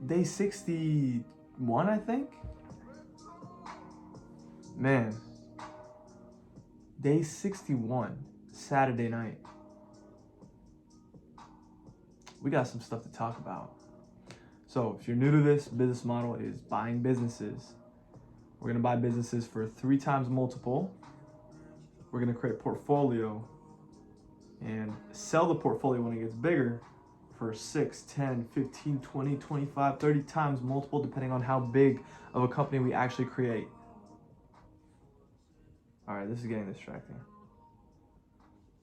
day 61, I think. Man, day 61, Saturday night. We got some stuff to talk about. So if you're new to this, business model is buying businesses. We're gonna buy businesses for 3 times multiple. We're gonna create a portfolio and sell the portfolio when it gets bigger for 6, 10, 15, 20, 25, 30 times multiple, depending on how big of a company we actually create. All right, this is getting distracting.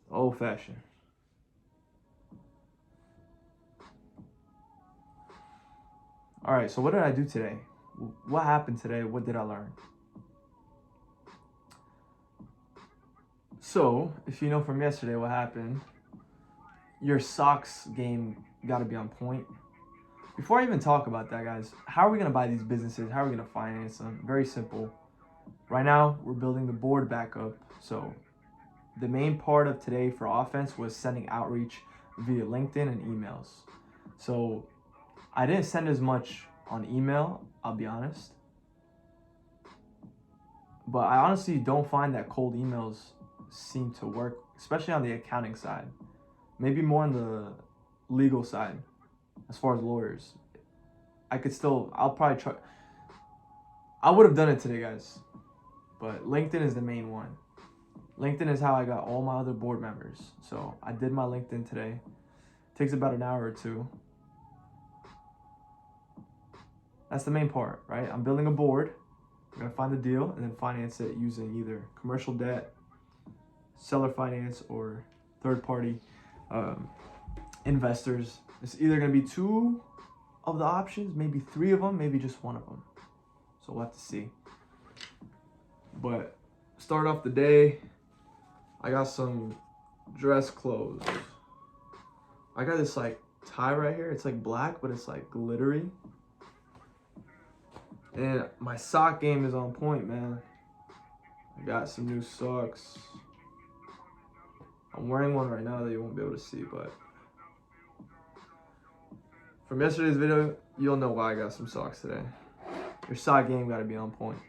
Old fashioned. All right, so what did I do today? What happened today? What did I learn? So, if you know from yesterday what happened, your socks game got to be on point. Before I even talk about that, guys, how are we going to buy these businesses? How are we going to finance them? Very simple. Right now, we're building the board back up. So, the main part of today for offense was sending outreach via LinkedIn and emails. So, I didn't send as much on email, I'll be honest. But I honestly don't find that cold emails seem to work, especially on the accounting side. Maybe more on the legal side, as far as lawyers. I'll probably try. I would have done it today, guys. But LinkedIn is the main one. LinkedIn is how I got all my other board members. So I did my LinkedIn today. It takes about an hour or two. That's the main part, right? I'm building a board. I'm gonna find the deal and then finance it using either commercial debt, seller finance, or third-party investors. It's either gonna be 2 of the options, maybe 3 of them, maybe just 1 of them. So we'll have to see. But start off the day, I got some dress clothes. I got this like tie right here. It's like black, but it's like glittery. And my sock game is on point, man. I got some new socks. I'm wearing one right now that you won't be able to see, but from yesterday's video, you'll know why I got some socks today. Your sock game gotta be on point.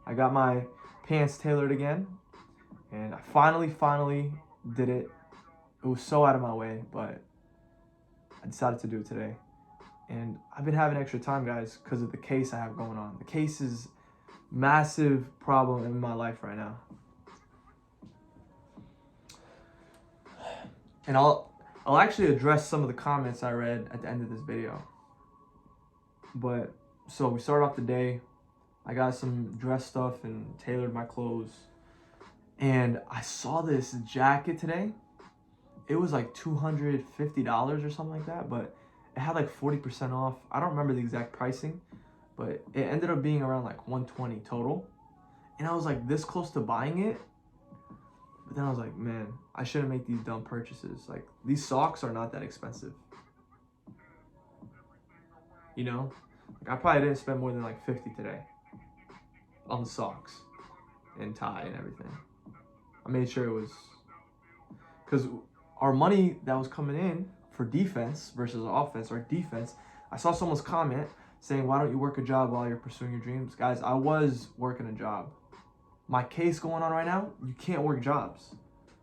I got my pants tailored again, and I finally did it. It was so out of my way, but I decided to do it today. And I've been having extra time, guys, because of the case I have going on. The case is massive problem in my life right now. And I'll actually address some of the comments I read at the end of this video. But so we started off the day. I got some dress stuff and tailored my clothes. And I saw this jacket today. It was like $250 or something like that, but it had like 40% off. I don't remember the exact pricing, but it ended up being around like $120 total. And I was like this close to buying it. But then I was like, man, I shouldn't make these dumb purchases. Like, these socks are not that expensive. You know? Like, I probably didn't spend more than like $50 today on the socks and tie and everything. I made sure it was, because our money that was coming in for defense versus offense, or defense, I saw someone's comment saying, why don't you work a job while you're pursuing your dreams? Guys, I was working a job. My case going on right now, you can't work jobs.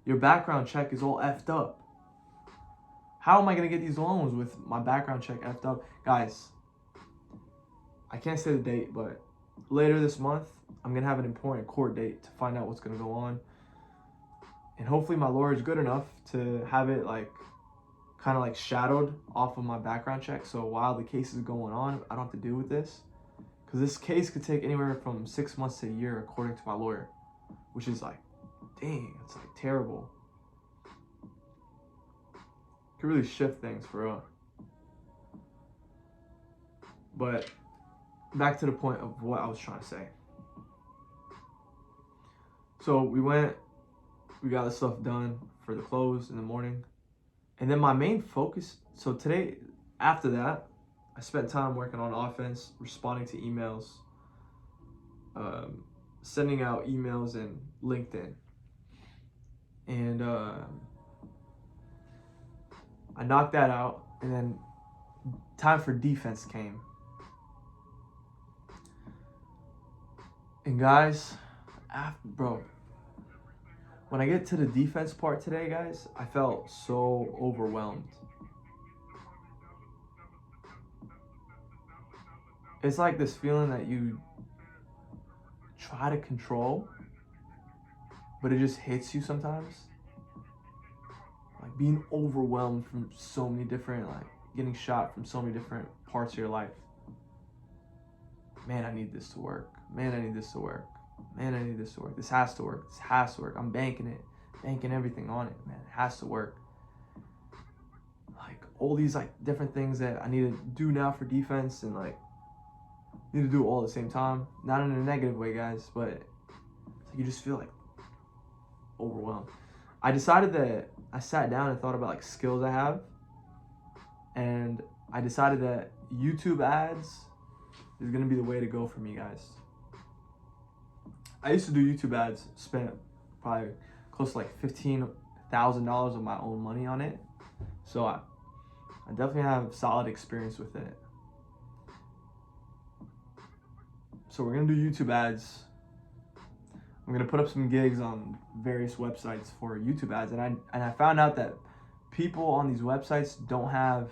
Your background check is all effed up. How am I going to get these loans with my background check effed up? Guys, I can't say the date, but later this month, I'm going to have an important court date to find out what's going to go on. And hopefully my lawyer is good enough to have it like kind of like shadowed off of my background check. So while the case is going on, I don't have to deal with this. Because this case could take anywhere from 6 months to a year, according to my lawyer. Which is like, dang, it's like terrible. Could really shift things for real. But back to the point of what I was trying to say. So we got the stuff done for the clothes in the morning. And then my main focus, so today, after that, I spent time working on offense, responding to emails, sending out emails and LinkedIn. And I knocked that out, and then time for defense came. And guys, bro, when I get to the defense part today, guys, I felt so overwhelmed. It's like this feeling that you try to control, but it just hits you sometimes. Like being overwhelmed from so many different, like getting shot from so many different parts of your life. Man, I need this to work. Man, I need this to work. Man, I need this to work. This has to work. This has to work. I'm banking it. Banking everything on it, man. It has to work. Like all these like different things that I need to do now for defense, and like need to do it all at the same time. Not in a negative way, guys, but it's like you just feel like overwhelmed. I decided that I sat down and thought about like skills I have, and I decided that YouTube ads is gonna be the way to go for me, guys. I used to do YouTube ads, spent probably close to like $15,000 of my own money on it. So I definitely have solid experience with it. So we're gonna do YouTube ads. I'm gonna put up some gigs on various websites for YouTube ads, and I found out that people on these websites don't have,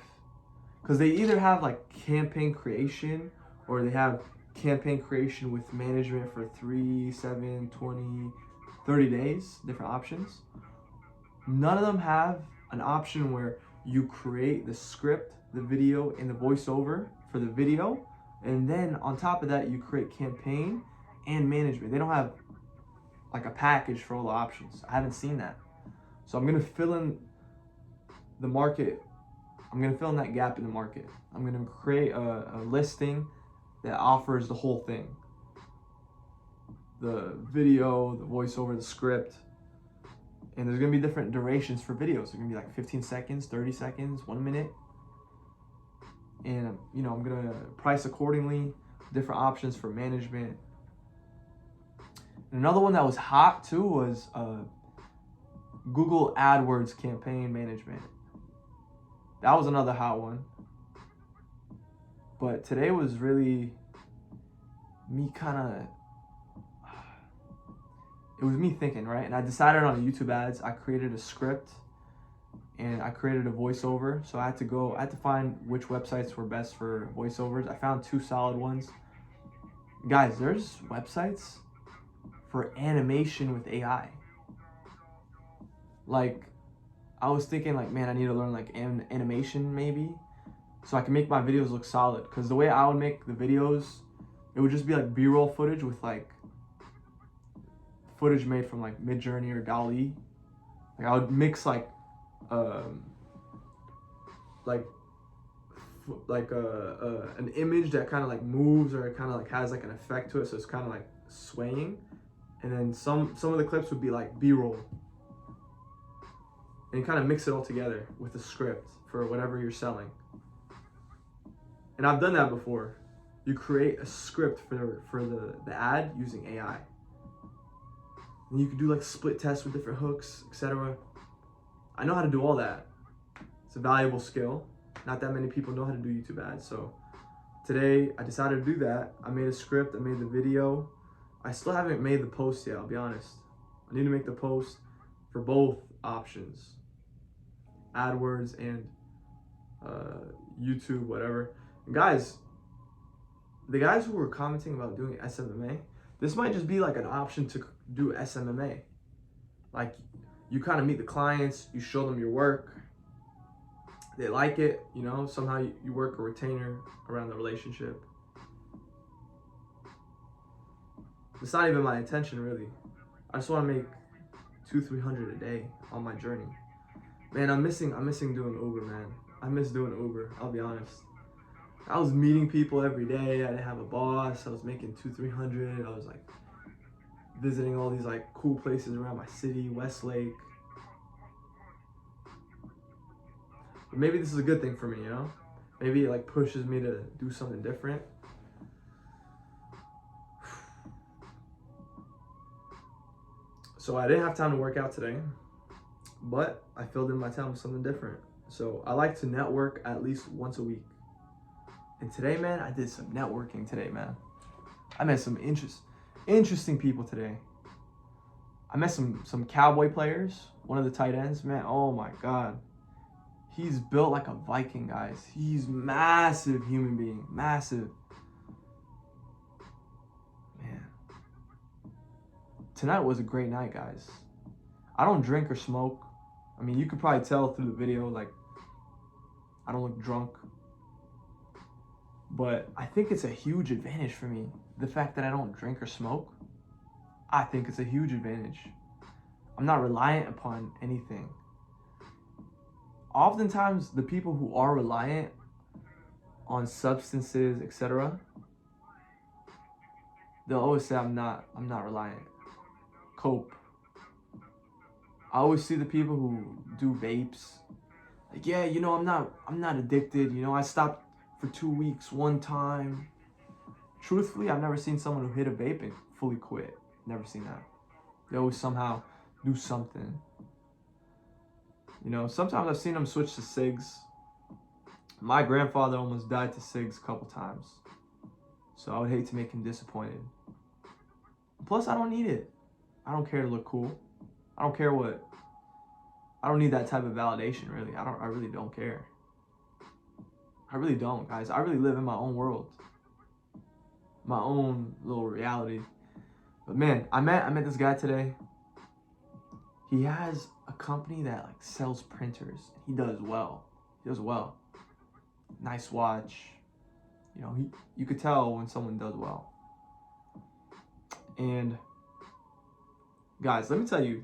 because they either have like campaign creation, or they have campaign creation with management for 3, 7, 20, 30 days, different options. None of them have an option where you create the script, the video, and the voiceover for the video, and then on top of that you create campaign and management. They don't have like a package for all the options. I haven't seen that. So I'm gonna fill in the market. I'm gonna fill in that gap in the market. I'm gonna create a listing that offers the whole thing. The video, the voiceover, the script. And there's gonna be different durations for videos. They're gonna be like 15 seconds, 30 seconds, 1 minute. And you know, I'm gonna price accordingly, different options for management. And another one that was hot too was Google AdWords campaign management. That was another hot one. But today was really me it was me thinking, right? And I decided on YouTube ads. I created a script and I created a voiceover. So I had to find which websites were best for voiceovers. I found 2 solid ones. Guys, there's websites for animation with AI. Like, I was thinking like, man, I need to learn like animation maybe, so I can make my videos look solid. Because the way I would make the videos, it would just be like B-roll footage with like footage made from like Midjourney or DALL-E. Like I would mix like an image that kind of like moves, or it kind of like has like an effect to it, so it's kind of like swaying. And then some of the clips would be like B-roll, and kind of mix it all together with a script for whatever you're selling. And I've done that before. You create a script for the ad using AI. And you can do like split tests with different hooks, etc. I know how to do all that. It's a valuable skill. Not that many people know how to do YouTube ads. So today I decided to do that. I made a script, I made the video. I still haven't made the post yet, I'll be honest. I need to make the post for both options. AdWords and YouTube, whatever. And guys, the guys who were commenting about doing SMMA, this might just be like an option to do SMMA. Like, you kind of meet the clients, you show them your work, they like it, you know, somehow you work a retainer around the relationship. It's not even my intention, really. I just want to make $200-300 a day on my journey. Man, I'm missing doing Uber, man. I miss doing Uber, I'll be honest. I was meeting people every day. I didn't have a boss. I was making $200-300. I was like visiting all these like cool places around my city, Westlake. But maybe this is a good thing for me, you know? Maybe it like pushes me to do something different. So I didn't have time to work out today, but I filled in my time with something different. So I like to network at least once a week. And today, man, I did some networking today, man. I met some interest. Interesting people today. I met some Cowboy players. One of the tight ends, man. Oh my God, he's built like a Viking, guys. He's massive human being, massive. Man, tonight was a great night, guys. I don't drink or smoke. I mean, you could probably tell through the video, like, I don't look drunk. But I think it's a huge advantage for me. The fact that I don't drink or smoke, I think it's a huge advantage. I'm not reliant upon anything. Oftentimes, the people who are reliant on substances, etc., they'll always say, I'm not reliant. Cope. I always see the people who do vapes. Like, yeah, you know, I'm not addicted. You know, I stopped for 2 weeks one time. Truthfully, I've never seen someone who hit a vape and fully quit. Never seen that. They always somehow do something. You know, sometimes I've seen them switch to cigs. My grandfather almost died to cigs a couple times. So I would hate to make him disappointed. Plus, I don't need it. I don't care to look cool. I don't care what. I don't need that type of validation, really. I really don't care. I really don't, guys. I really live in my own world. My own little reality. But man, I met this guy today. He has a company that like sells printers. He does well. He does well. Nice watch. You know, you could tell when someone does well. And guys, let me tell you,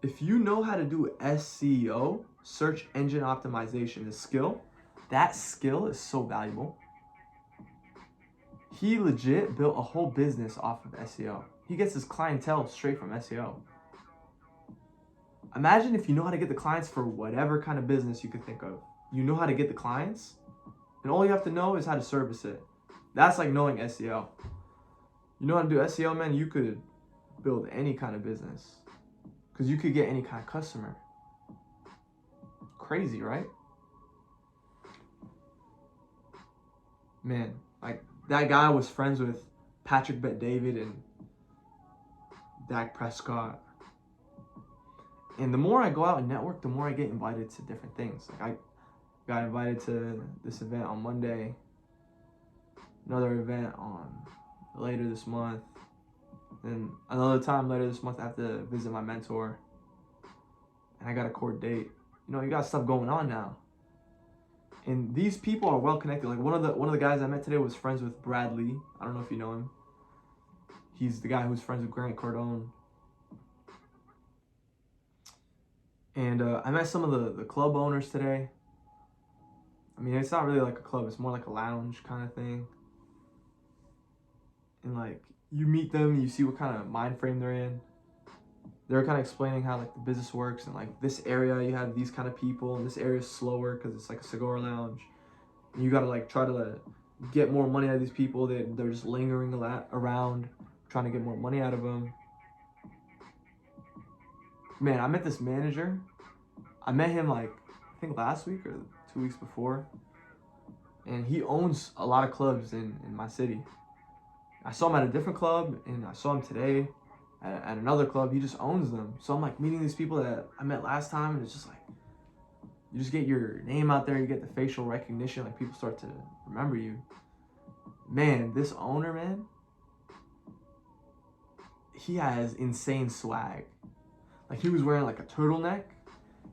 if you know how to do SEO, search engine optimization, the skill, that skill is so valuable. He legit built a whole business off of SEO. He gets his clientele straight from SEO. Imagine if you know how to get the clients for whatever kind of business you could think of. You know how to get the clients, and all you have to know is how to service it. That's like knowing SEO. You know how to do SEO, man, you could build any kind of business. Because you could get any kind of customer. Crazy, right? Man, like that guy was friends with Patrick Bet-David and Dak Prescott. And the more I go out and network, the more I get invited to different things. Like I got invited to this event on Monday, another event on later this month, and another time later this month I have to visit my mentor, and I got a court date. You know, you got stuff going on now. And these people are well connected. Like one of the guys I met today was friends with Bradley. I don't know if you know him. He's the guy who's friends with Grant Cardone. And I met some of the club owners today. I mean, it's not really like a club. It's more like a lounge kind of thing. And like, you meet them, you see what kind of mind frame they're in. They're kind of explaining how like the business works, and like this area you have these kind of people, and this area is slower because it's like a cigar lounge. And you gotta like try to get more money out of these people. They're just lingering around, trying to get more money out of them. Man, I met this manager. I met him like I think last week or 2 weeks before, and he owns a lot of clubs in my city. I saw him at a different club, and I saw him today at another club. He just owns them. So I'm like meeting these people that I met last time, and it's just like, you just get your name out there, you get the facial recognition, like people start to remember you. Man, this owner, man, he has insane swag. Like he was wearing like a turtleneck.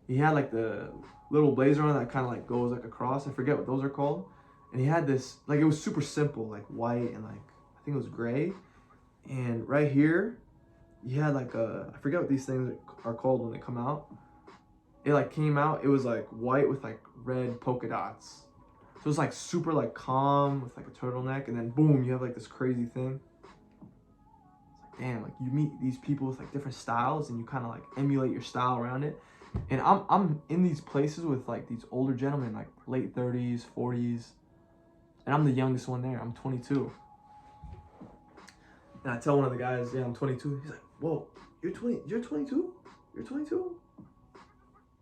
He had like the little blazer on that kind of like goes like across. I forget what those are called. And he had this, like it was super simple, like white and like, I think it was gray. And right here, he had like I forget what these things are called when they come out. It like came out, it was like white with like red polka dots. So it was like super like calm with like a turtleneck, and then boom, you have like this crazy thing. It's like, damn, like you meet these people with like different styles, and you kind of like emulate your style around it. And I'm in these places with like these older gentlemen, like late 30s, 40s, and I'm the youngest one there. I'm 22. And I tell one of the guys, yeah, I'm 22. He's like, whoa, you're 22? You're 22?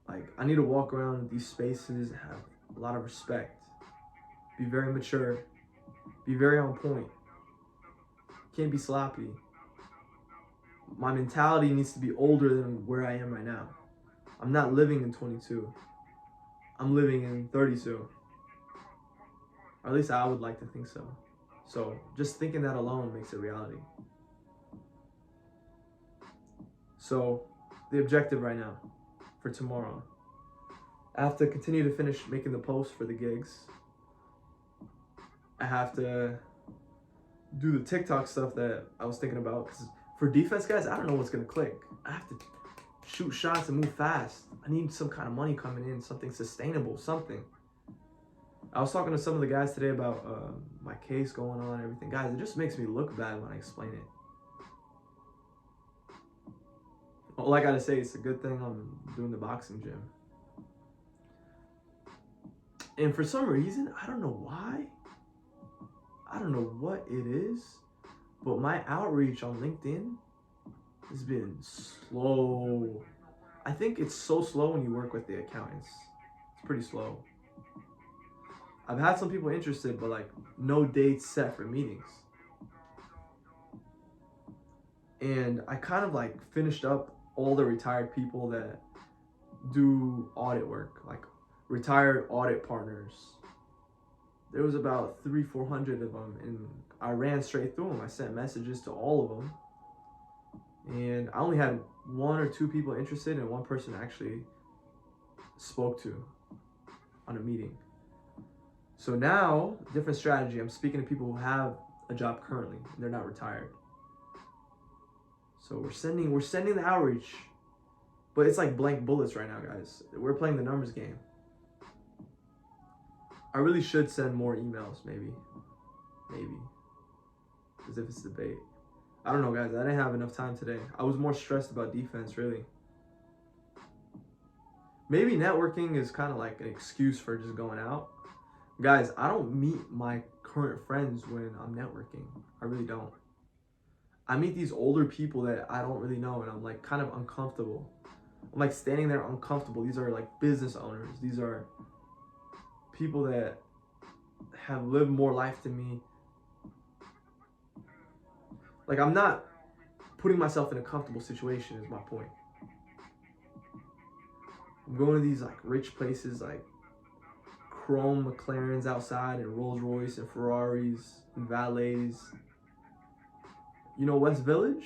Like, I need to walk around these spaces, have a lot of respect, be very mature, be very on point. Can't be sloppy. my mentality needs to be older than where I am right now. I'm not living in 22. I'm living in 32. Or at least I would like to think so. So just thinking that alone makes it reality. So the objective right now for tomorrow, I have to continue to finish making the posts for the gigs. I have to do the TikTok stuff that I was thinking about. Because for defense, guys, I don't know what's going to click. I have to shoot shots and move fast. I need some kind of money coming in, something sustainable, something. I was talking to some of the guys today about my case going on and everything. Guys, it just makes me look bad when I explain it. All I gotta say, it's a good thing I'm doing the boxing gym. And for some reason, I don't know why, I don't know what it is, but my outreach on LinkedIn has been slow. I think it's so slow when you work with the accountants. It's pretty slow. I've had some people interested, but like no dates set for meetings. And I kind of like finished up all the retired people that do audit work, like retired audit partners. There was about 300-400 of them, and I ran straight through them. I sent messages to all of them, and I only had 1 or 2 people interested, and 1 person actually spoke to on a meeting. So now, different strategy. I'm speaking to people who have a job currently, and they're not retired. So we're sending the outreach, but it's like blank bullets right now, guys. We're playing the numbers game. I really should send more emails, maybe, as if it's debate. I don't know, guys. I didn't have enough time today. I was more stressed about defense, really. Maybe networking is kind of like an excuse for just going out. Guys, I don't meet my current friends when I'm networking. I really don't. I meet these older people that I don't really know, and I'm like kind of uncomfortable. I'm like standing there uncomfortable. These are like business owners. These are people that have lived more life than me. Like, I'm not putting myself in a comfortable situation is my point. I'm going to these like rich places, like chrome McLarens outside and Rolls Royce and Ferraris and valets. You know West Village?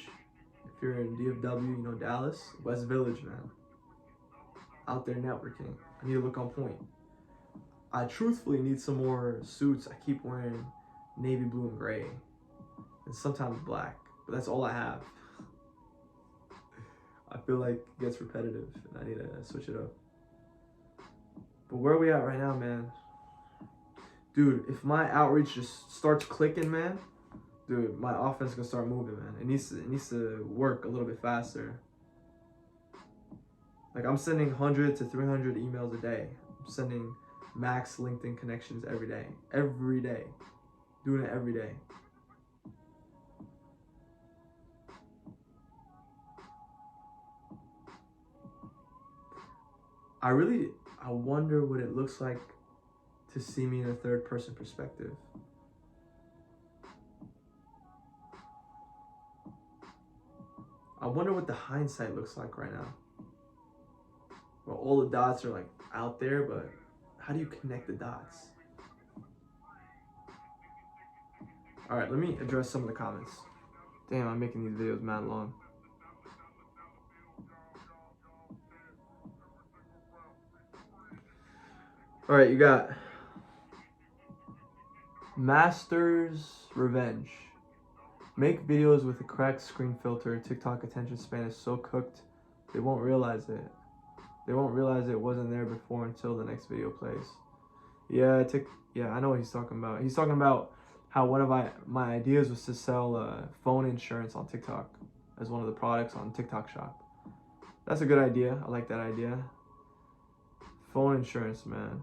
If you're in DFW, you know Dallas. West Village, man. Out there networking. I need to look on point. I truthfully need some more suits. I keep wearing navy blue and gray, and sometimes black, but that's all I have. I feel like it gets repetitive, and I need to switch it up. But where are we at right now, man? Dude, if my outreach just starts clicking, man, dude, my offense is gonna start moving, man. It needs to work a little bit faster. Like, I'm sending 100 to 300 emails a day. I'm sending max LinkedIn connections every day. Doing it every day. I wonder what it looks like to see me in a third person perspective. I wonder what the hindsight looks like right now. Well, all the dots are like out there, but how do you connect the dots? All right, let me address some of the comments. Damn, I'm making these videos mad long. All right, you got Master's Revenge. Make videos with a cracked screen filter. TikTok attention span is so cooked, they won't realize it. They won't realize it wasn't there before until the next video plays. Yeah, I know what he's talking about. He's talking about how one of my ideas was to sell phone insurance on TikTok as one of the products on TikTok Shop. That's a good idea. I like that idea. Phone insurance, man.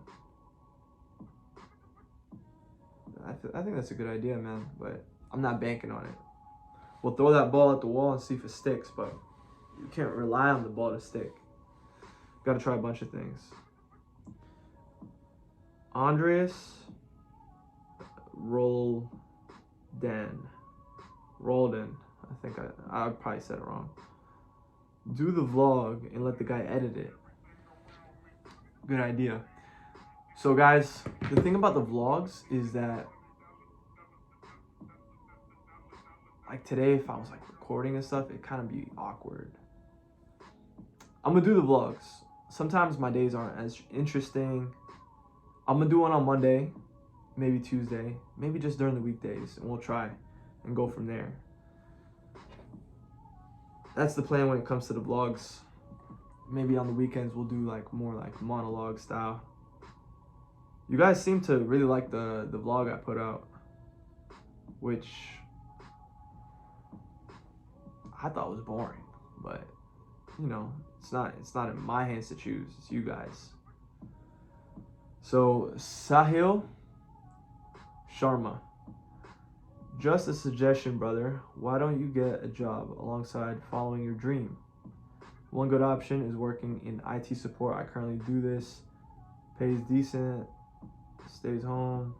I think that's a good idea, man, but I'm not banking on it. We'll throw that ball at the wall and see if it sticks, but you can't rely on the ball to stick. Got to try a bunch of things. Andreas Roldan. I think I probably said it wrong. Do the vlog and let the guy edit it. Good idea. So guys, the thing about the vlogs is that, like today, if I was like recording and stuff, it'd kind of be awkward. I'm gonna do the vlogs. Sometimes my days aren't as interesting. I'm gonna do one on Monday, maybe Tuesday, maybe just during the weekdays, and we'll try and go from there. That's the plan when it comes to the vlogs. Maybe on the weekends we'll do like more like monologue style. You guys seem to really like the vlog I put out, which I thought was boring, but you know, it's not in my hands to choose, it's you guys. So Sahil Sharma, just a suggestion, brother. Why don't you get a job alongside following your dream? One good option is working in IT support. I currently do this. Pays decent, stays home.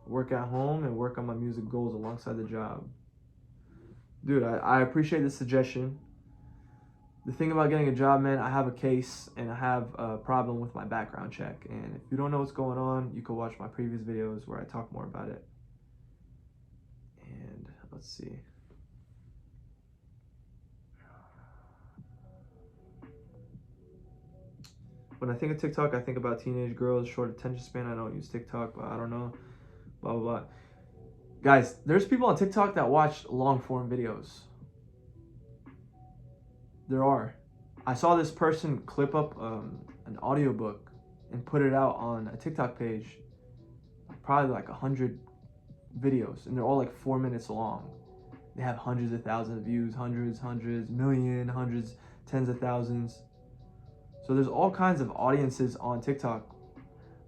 Work at home and work on my music goals alongside the job. Dude, I appreciate the suggestion. The thing about getting a job, man, I have a case and I have a problem with my background check. And if you don't know what's going on, you can watch my previous videos where I talk more about it. And let's see. When I think of TikTok, I think about teenage girls, short attention span. I don't use TikTok, but I don't know. Blah, blah, blah. Guys, there's people on TikTok that watch long form videos. There are. I saw this person clip up an audiobook and put it out on a TikTok page. Probably like 100 videos, and they're all like 4 minutes long. They have hundreds of thousands of views, hundreds, million, hundreds, tens of thousands. So there's all kinds of audiences on TikTok,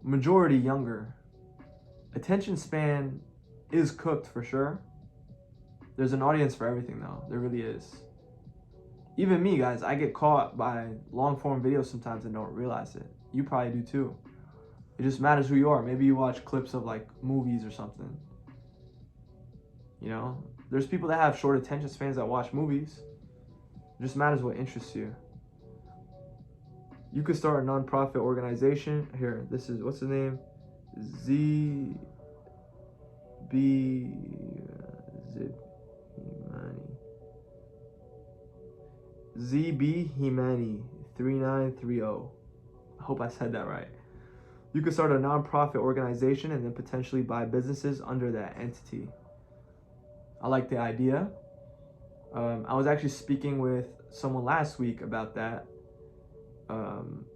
majority younger. Attention span is cooked for sure. There's an audience for everything though, there really is. Even me, guys, I get caught by long form videos sometimes and don't realize it. You probably do too. It just matters who you are. Maybe you watch clips of like movies or something. You know, there's people that have short attention spans that watch movies. It just matters what interests you. You could start a non-profit organization. Here, this is, what's the name? ZB Himani 3930. I hope I said that right. You could start a non-profit organization and then potentially buy businesses under that entity. I like the idea. I was actually speaking with someone last week about that.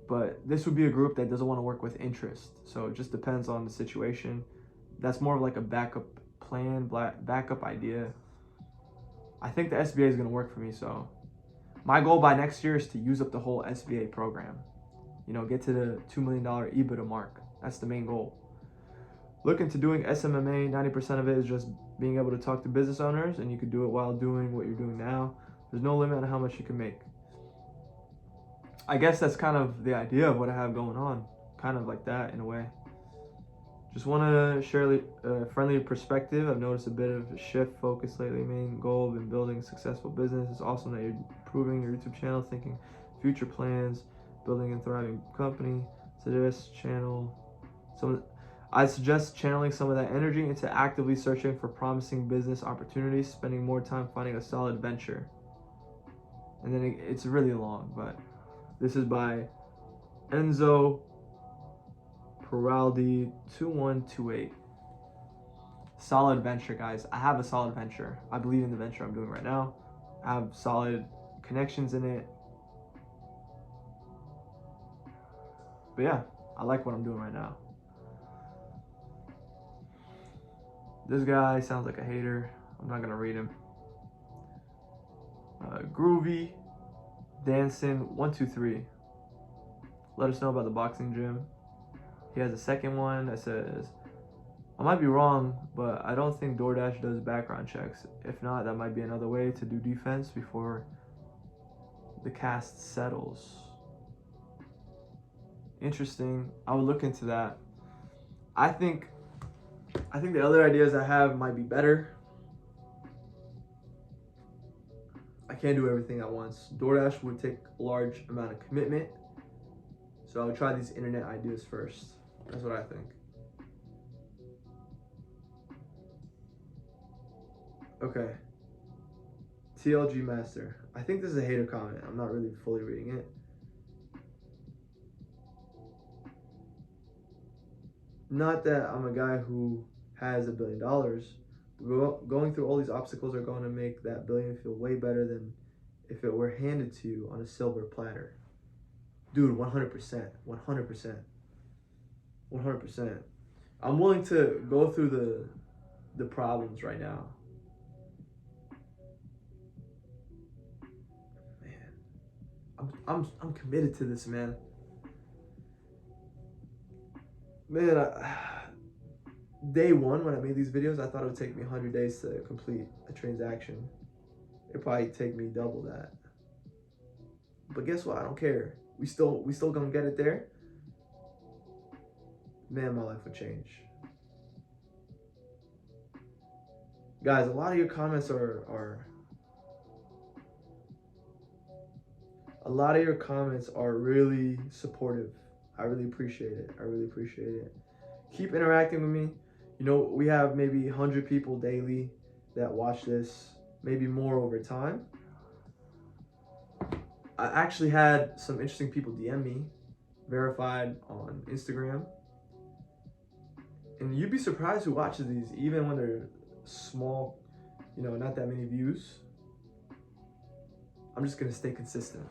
But this would be a group that doesn't want to work with interest. So it just depends on the situation. That's more of like a backup plan, backup idea. I think the SBA is going to work for me. So my goal by next year is to use up the whole SBA program. You know, get to the $2 million EBITDA mark. That's the main goal. Look into doing SMMA. 90% of it is just being able to talk to business owners, and you could do it while doing what you're doing now. There's no limit on how much you can make. I guess that's kind of the idea of what I have going on. Kind of like that in a way. Just want to share a friendly perspective. I've noticed a bit of a shift focus lately. Main goal of building a successful business. It's awesome that you're improving your YouTube channel, thinking future plans, building and thriving company. I suggest channeling some of that energy into actively searching for promising business opportunities, spending more time finding a solid venture. And then it's really long, but this is by Enzo Peraldi 2128. Solid venture, guys. I have a solid venture. I believe in the venture I'm doing right now. I have solid connections in it. But yeah, I like what I'm doing right now. This guy sounds like a hater. I'm not gonna read him. Groovy Dancing 123. Let us know about the boxing gym. He has a second one that says, I might be wrong, but I don't think DoorDash does background checks. If not, that might be another way to do defense before the cast settles. Interesting. I would look into that. I think the other ideas I have might be better. I can't do everything at once. DoorDash would take a large amount of commitment. So I'll try these internet ideas first. That's what I think. Okay. TLG Master. I think this is a hater comment. I'm not really fully reading it. Not that I'm a guy who has $1 billion. Going through all these obstacles are going to make that billion feel way better than if it were handed to you on a silver platter. Dude, 100%. 100%. 100%. I'm willing to go through the problems right now. Man, I'm committed to this, man. Man, day one when I made these videos, I thought it would take me 100 days to complete a transaction. It'd probably take me double that. But guess what? I don't care. We still gonna get it there. Man, my life would change. Guys, a lot of your comments are really supportive. I really appreciate it. I really appreciate it. Keep interacting with me. You know, we have maybe 100 people daily that watch this, maybe more over time. I actually had some interesting people DM me, verified on Instagram. And you'd be surprised who watches these, even when they're small, you know, not that many views. I'm just gonna stay consistent.